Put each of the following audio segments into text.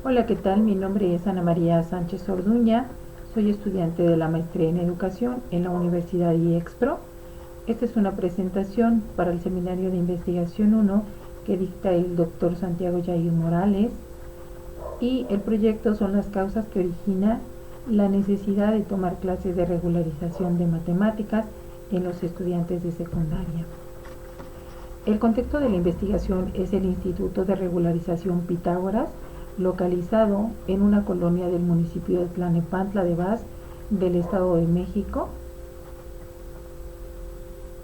Hola, ¿qué tal? Mi nombre es Ana María Sánchez Orduña. Soy estudiante de la maestría en educación en la Universidad IEXPRO. Esta es una presentación para el Seminario de Investigación 1 que dicta el doctor Santiago Yair Morales, y el proyecto son las causas que origina la necesidad de tomar clases de regularización de matemáticas en los estudiantes de secundaria. El contexto de la investigación es el Instituto de Regularización Pitágoras, localizado en una colonia del municipio de Tlalnepantla de Vaz, del Estado de México,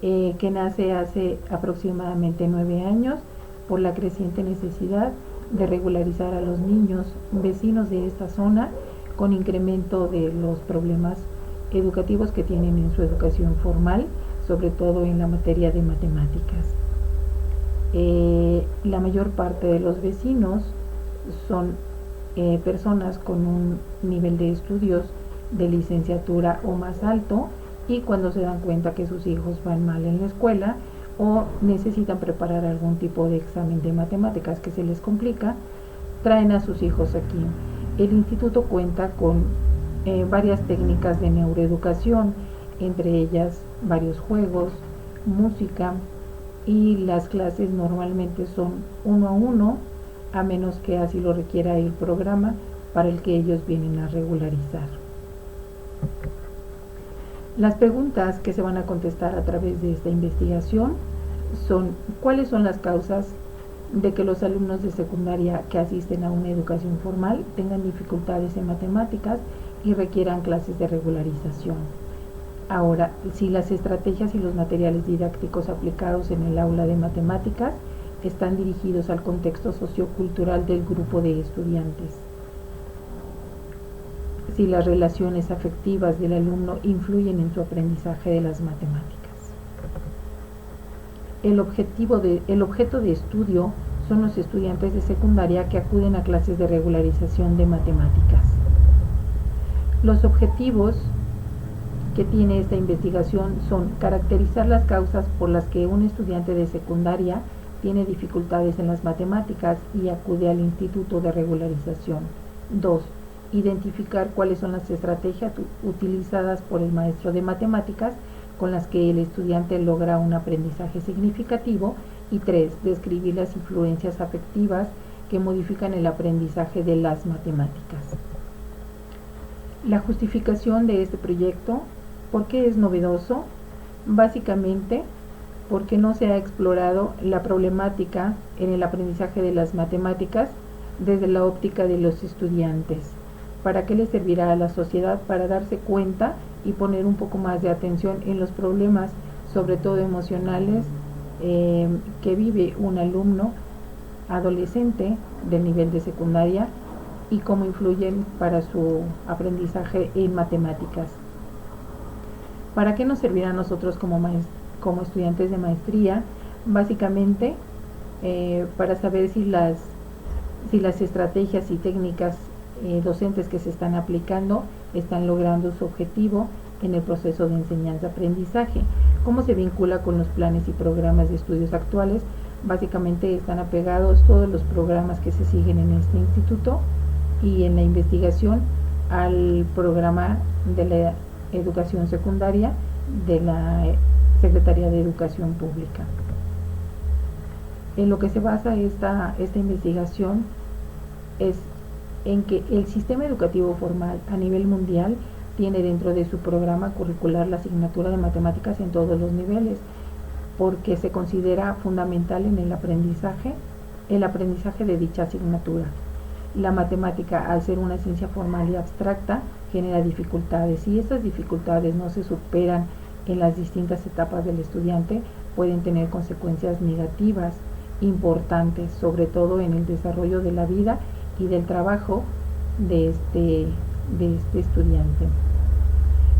que nace hace aproximadamente 9 años por la creciente necesidad de regularizar a los niños vecinos de esta zona con incremento de los problemas educativos que tienen en su educación formal, sobre todo en la materia de matemáticas. La mayor parte de los vecinos son personas con un nivel de estudios de licenciatura o más alto, y cuando se dan cuenta que sus hijos van mal en la escuela o necesitan preparar algún tipo de examen de matemáticas que se les complica, traen a sus hijos aquí. El instituto cuenta con varias técnicas de neuroeducación, entre ellas varios juegos, música, y las clases normalmente son 1 a 1, a menos que así lo requiera el programa para el que ellos vienen a regularizar. Las preguntas que se van a contestar a través de esta investigación son: ¿cuáles son las causas de que los alumnos de secundaria que asisten a una educación formal tengan dificultades en matemáticas y requieran clases de regularización? Ahora, si las estrategias y los materiales didácticos aplicados en el aula de matemáticas están dirigidos al contexto sociocultural del grupo de estudiantes. Si las relaciones afectivas del alumno influyen en su aprendizaje de las matemáticas. El objeto de estudio son los estudiantes de secundaria que acuden a clases de regularización de matemáticas. Los objetivos que tiene esta investigación son caracterizar las causas por las que un estudiante de secundaria tiene dificultades en las matemáticas y acude al Instituto de Regularización. 2. Identificar cuáles son las estrategias utilizadas por el maestro de matemáticas con las que el estudiante logra un aprendizaje significativo. Y 3. Describir las influencias afectivas que modifican el aprendizaje de las matemáticas. La justificación de este proyecto: ¿por qué es novedoso? Básicamente, porque no se ha explorado la problemática en el aprendizaje de las matemáticas desde la óptica de los estudiantes. ¿Para qué les servirá a la sociedad? Para darse cuenta y poner un poco más de atención en los problemas, sobre todo emocionales, que vive un alumno adolescente del nivel de secundaria y cómo influyen para su aprendizaje en matemáticas. ¿Para qué nos servirá a nosotros como estudiantes de maestría? Básicamente para saber si las estrategias y técnicas docentes que se están aplicando están logrando su objetivo en el proceso de enseñanza-aprendizaje. ¿Cómo se vincula con los planes y programas de estudios actuales? Básicamente están apegados todos los programas que se siguen en este instituto y en la investigación al programa de la educación secundaria de la Secretaría de Educación Pública. En lo que se basa esta investigación es en que el sistema educativo formal a nivel mundial tiene dentro de su programa curricular la asignatura de matemáticas en todos los niveles, porque se considera fundamental en el aprendizaje de dicha asignatura. La matemática, al ser una ciencia formal y abstracta, genera dificultades, y estas dificultades no se superan en las distintas etapas del estudiante, pueden tener consecuencias negativas importantes, sobre todo en el desarrollo de la vida y del trabajo de este estudiante.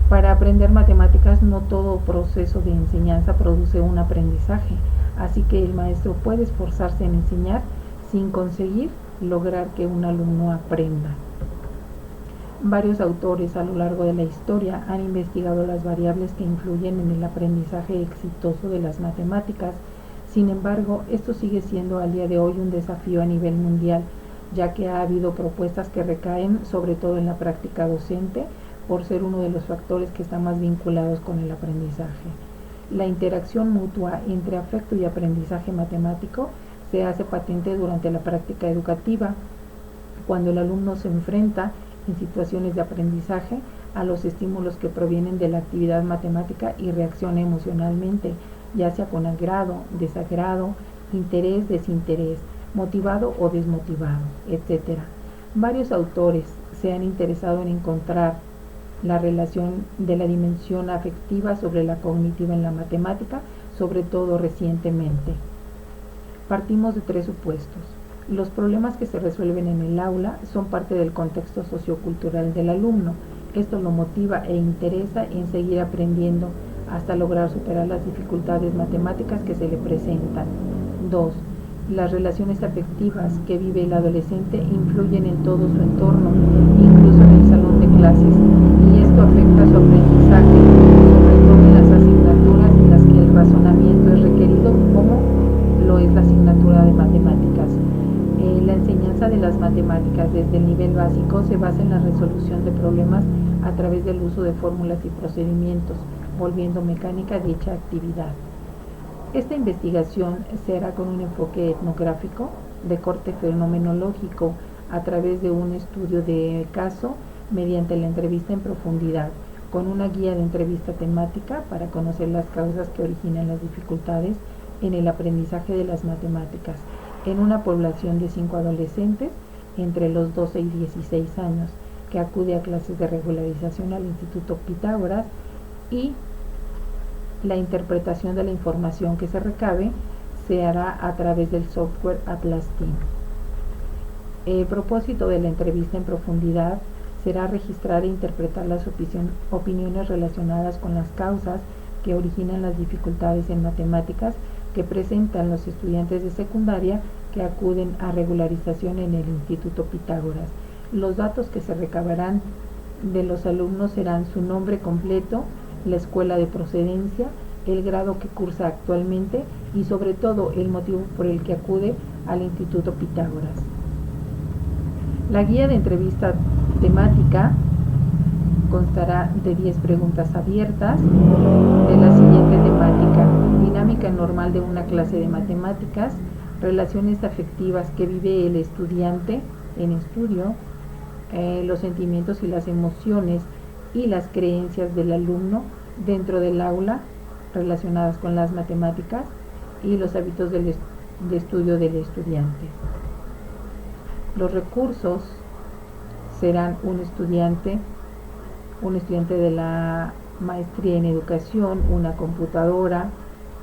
Para aprender matemáticas, no todo proceso de enseñanza produce un aprendizaje, así que el maestro puede esforzarse en enseñar sin conseguir lograr que un alumno aprenda. Varios autores a lo largo de la historia han investigado las variables que influyen en el aprendizaje exitoso de las matemáticas. Sin embargo, esto sigue siendo al día de hoy un desafío a nivel mundial, ya que ha habido propuestas que recaen sobre todo en la práctica docente, por ser uno de los factores que están más vinculados con el aprendizaje. La interacción mutua entre afecto y aprendizaje matemático se hace patente durante la práctica educativa, cuando el alumno se enfrenta en situaciones de aprendizaje a los estímulos que provienen de la actividad matemática y reacciona emocionalmente, ya sea con agrado, desagrado, interés, desinterés, motivado o desmotivado, etc. Varios autores se han interesado en encontrar la relación de la dimensión afectiva sobre la cognitiva en la matemática, sobre todo recientemente. Partimos de tres supuestos. Los problemas que se resuelven en el aula son parte del contexto sociocultural del alumno. Esto lo motiva e interesa en seguir aprendiendo hasta lograr superar las dificultades matemáticas que se le presentan. 2. Las relaciones afectivas que vive el adolescente influyen en todo su entorno, incluso en el salón de clases, y esto afecta su aprendizaje, sobre todo en las asignaturas en las que el razonamiento es requerido, como lo es la asignatura de matemáticas. La enseñanza de las matemáticas desde el nivel básico se basa en la resolución de problemas a través del uso de fórmulas y procedimientos, volviendo mecánica dicha actividad. Esta investigación se hará con un enfoque etnográfico de corte fenomenológico a través de un estudio de caso mediante la entrevista en profundidad, con una guía de entrevista temática para conocer las causas que originan las dificultades en el aprendizaje de las matemáticas en una población de 5 adolescentes entre los 12 y 16 años que acude a clases de regularización al Instituto Pitágoras, y la interpretación de la información que se recabe se hará a través del software Atlas Team. El propósito de la entrevista en profundidad será registrar e interpretar las opiniones relacionadas con las causas que originan las dificultades en matemáticas que presentan los estudiantes de secundaria que acuden a regularización en el Instituto Pitágoras. Los datos que se recabarán de los alumnos serán su nombre completo, la escuela de procedencia, el grado que cursa actualmente y sobre todo el motivo por el que acude al Instituto Pitágoras. La guía de entrevista temática constará de 10 preguntas abiertas de la siguiente temática: dinámica normal de una clase de matemáticas, relaciones afectivas que vive el estudiante en estudio, los sentimientos y las emociones y las creencias del alumno dentro del aula relacionadas con las matemáticas y los hábitos de estudio del estudiante. Los recursos serán un estudiante de la maestría en educación, una computadora,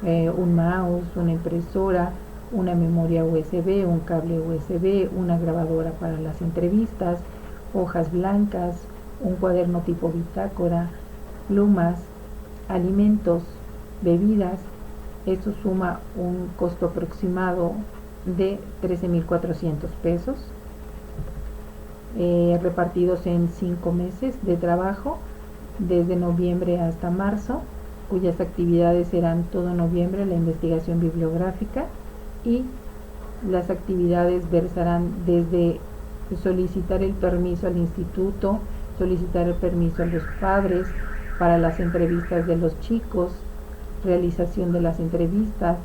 un mouse, una impresora, una memoria USB, un cable USB, una grabadora para las entrevistas, hojas blancas, un cuaderno tipo bitácora, plumas, alimentos, bebidas. Esto suma un costo aproximado de 13,400 pesos, repartidos en 5 meses de trabajo, desde noviembre hasta marzo, cuyas actividades serán todo noviembre la investigación bibliográfica, y las actividades versarán desde solicitar el permiso al instituto, solicitar el permiso a los padres para las entrevistas de los chicos, realización de las entrevistas,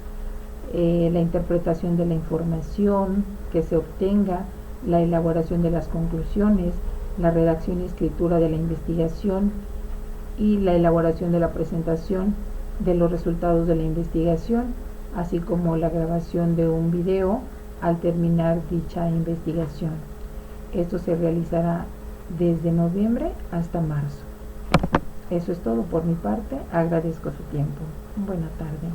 la interpretación de la información que se obtenga, la elaboración de las conclusiones, la redacción y escritura de la investigación y la elaboración de la presentación de los resultados de la investigación, así como la grabación de un video al terminar dicha investigación. Esto se realizará desde noviembre hasta marzo. Eso es todo por mi parte. Agradezco su tiempo. Buena tarde.